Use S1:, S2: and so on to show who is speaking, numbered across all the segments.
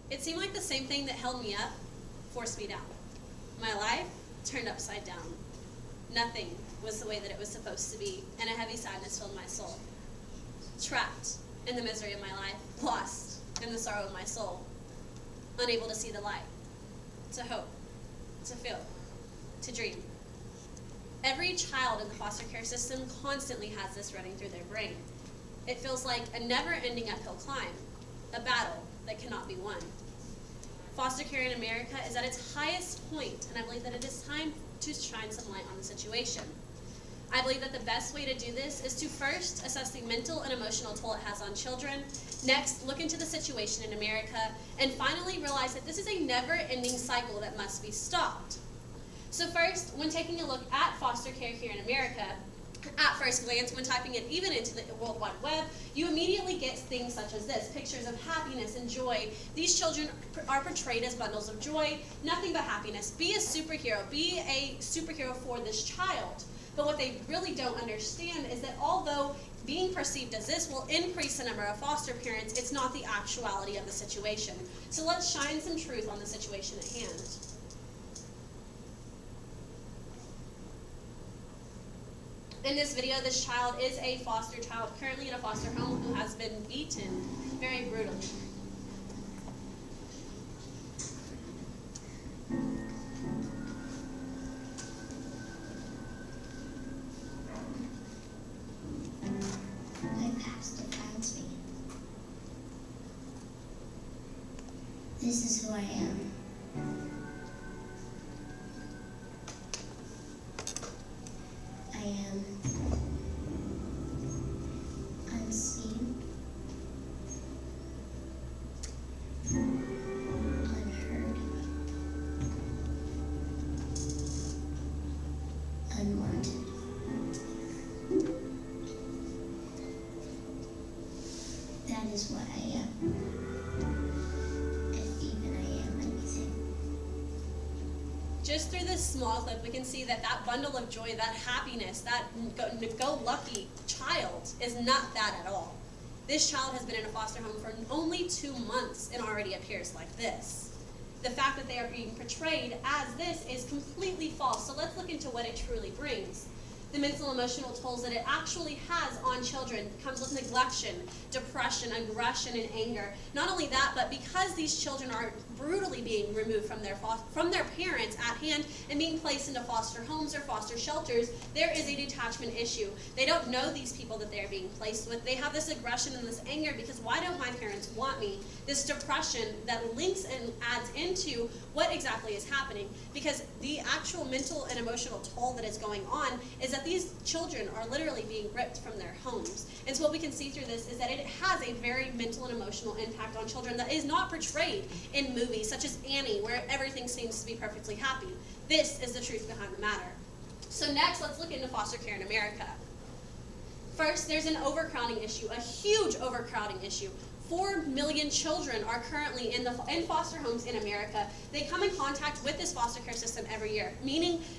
S1: It seemed like the same thing that held me up forced me down. My life turned upside down. Nothing was the way that it was supposed to be, and a heavy sadness filled my soul. Trapped in the misery of my life, lost in the sorrow of my soul, unable to see the light, to hope, to feel, to dream. Every child in the foster care system constantly has this running through their brain. It feels like a never-ending uphill climb, a battle that cannot be won. Foster care in America is at its highest point, and I believe that it is time to shine some light on the situation. I believe that the best way to do this is to first assess the mental and emotional toll it has on children, next look into the situation in America, and finally realize that this is a never-ending cycle that must be stopped. So first, when taking a look at foster care here in America, at first glance, when typing it even into the World Wide Web, you immediately get things such as this, pictures of happiness and joy. These children are portrayed as bundles of joy, nothing but happiness. Be a superhero for this child. But what they really don't understand is that although being perceived as this will increase the number of foster parents, it's not the actuality of the situation. So let's shine some truth on the situation at hand. In this video, this child is a foster child currently in a foster home who has been beaten very brutally.
S2: My past defines me. This is who I am. I am unseen, unheard, unwanted. That is what I am, if even I am anything.
S1: Just through this small clip, we can see that that bundle of joy, that happiness, that go-lucky child is not that at all. This child has been in a foster home for only 2 months and already appears like this. The fact that they are being portrayed as this is completely false. So let's look into what it truly brings. The mental emotional tolls that it actually has on children comes with neglection, depression, aggression, and anger. Not only that, but because these children are brutally being removed from their parents at hand and being placed into foster homes or foster shelters, there is a detachment issue. They don't know these people that they're being placed with. They have this aggression and this anger because why don't my parents want me? This depression that links and adds into what exactly is happening, because the actual mental and emotional toll that is going on is that these children are literally being ripped from their homes. And so what we can see through this is that it has a very mental and emotional impact on children that is not portrayed in movies such as Annie, where everything seems to be perfectly happy. This is the truth behind the matter. So next, let's look into foster care in America. First, there's an overcrowding issue, a huge overcrowding issue. 4 million children are currently in foster homes in America. They come in contact with this foster care system every year,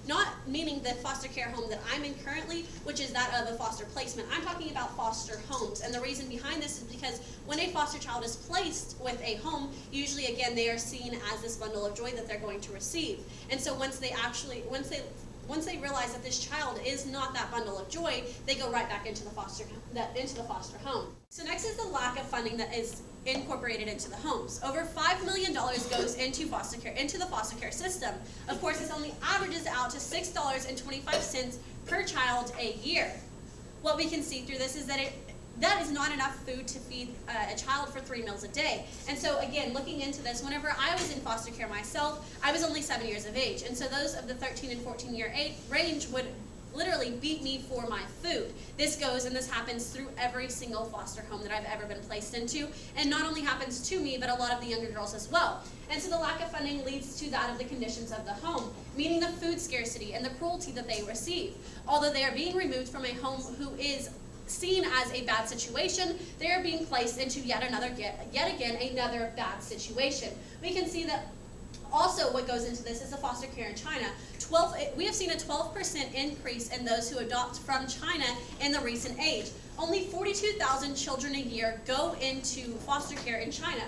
S1: not meaning the foster care home that I'm in currently, which is that of a foster placement. I'm talking about foster homes, and the reason behind this is because when a foster child is placed with a home, usually again they are seen as this bundle of joy that they're going to receive. And so once they realize that this child is not that bundle of joy, they go right back into the foster home. So next is the lack of funding that is incorporated into the homes. Over $5 million goes into the foster care system. Of course, this only averages out to $6.25 per child a year. What we can see through this is that is not enough food to feed a child for 3 meals a day. And so again, looking into this, whenever I was in foster care myself, I was only 7 years of age. And so those of the 13 and 14 year range would literally beat me for my food. This happens through every single foster home that I've ever been placed into, and not only happens to me, but a lot of the younger girls as well. And so the lack of funding leads to that of the conditions of the home, meaning the food scarcity and the cruelty that they receive. Although they are being removed from a home who is seen as a bad situation, they are being placed into yet again another bad situation. We can see that also what goes into this is the foster care in China. We have seen a 12% increase in those who adopt from China in the recent age. Only 42,000 children a year go into foster care in China.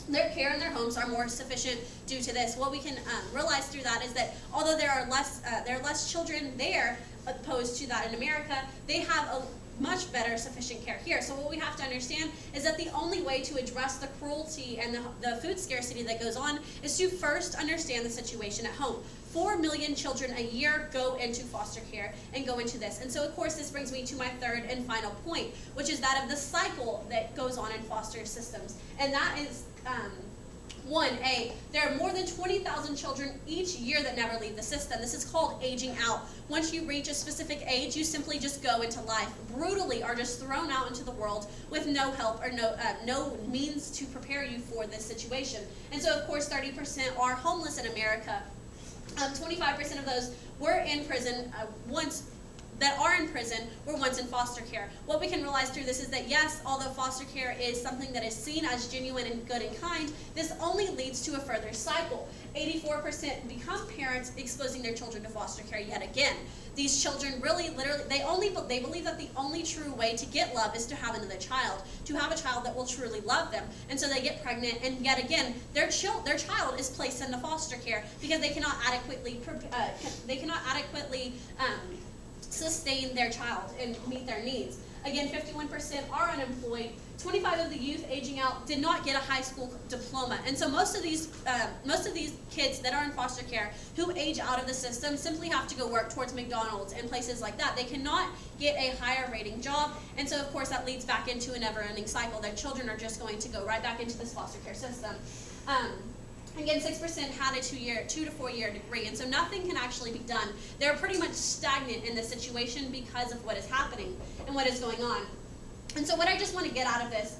S1: their care in their homes are more sufficient due to this. What we can realize through that is that although there are less children there opposed to that in America, they have a much better sufficient care here. So what we have to understand is that the only way to address the cruelty and the food scarcity that goes on is to first understand the situation at home. 4 million children a year go into foster care and go into this. And so of course this brings me to my third and final point, which is that of the cycle that goes on in foster systems. And that is there are more than 20,000 children each year that never leave the system. This is called aging out. Once you reach a specific age, you simply just go into life, brutally are just thrown out into the world with no help or no means to prepare you for this situation. And so of course 30% are homeless in America. 25% of those were in prison that are in prison were once in foster care. What we can realize through this is that yes, although foster care is something that is seen as genuine and good and kind, this only leads to a further cycle. 84% become parents exposing their children to foster care yet again. These children really, literally, they believe that the only true way to get love is to have another child, to have a child that will truly love them. And so they get pregnant, and yet again, their child is placed into foster care because they cannot adequately sustain their child and meet their needs. Again, 51% are unemployed. 25% of the youth aging out did not get a high school diploma. And so most of these kids that are in foster care who age out of the system simply have to go work towards McDonald's and places like that. They cannot get a higher rating job. And so of course that leads back into a never-ending cycle. Their children are just going to go right back into this foster care system. Again, 6% had a 2 to 4 year degree, and so nothing can actually be done. They're pretty much stagnant in this situation because of what is happening and what is going on. And so what I just want to get out of this,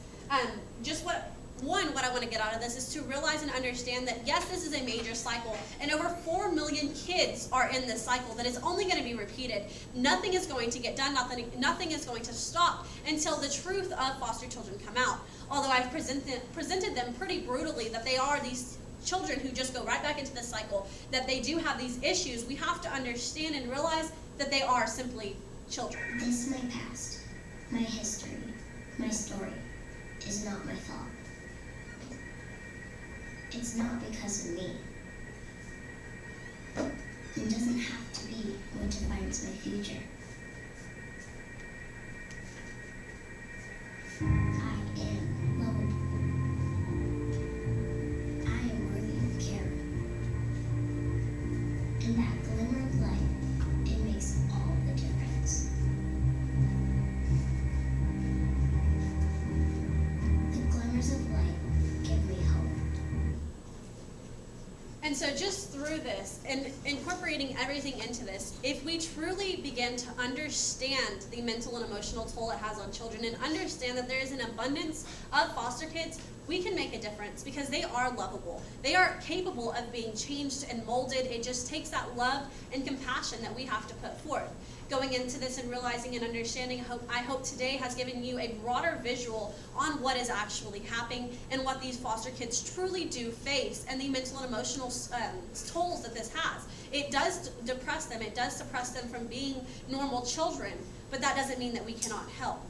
S1: what I want to get out of this is to realize and understand that yes, this is a major cycle, and over 4 million kids are in this cycle that is only going to be repeated. Nothing is going to get done, nothing is going to stop until the truth of foster children come out. Although I've presented them pretty brutally that they are these children who just go right back into the cycle, that they do have these issues, we have to understand and realize that they are simply children.
S2: This, my past, my history, my story, is not my fault. It's not because of me. It doesn't have to be what defines my future. I am lovable. I am worthy of care. And that glimmer of light, it makes all the difference. The glimmers of light give me hope.
S1: And so just through this and incorporating everything into this, if we truly begin to understand the mental and emotional toll it has on children and understand that there is an abundance of foster kids, we can make a difference because they are lovable. They are capable of being changed and molded. It just takes that love and compassion that we have to put forth. Going into this and realizing and understanding, I hope today has given you a broader visual on what is actually happening and what these foster kids truly do face and the mental and emotional tolls that this has. It does depress them. It does suppress them from being normal children, but that doesn't mean that we cannot help.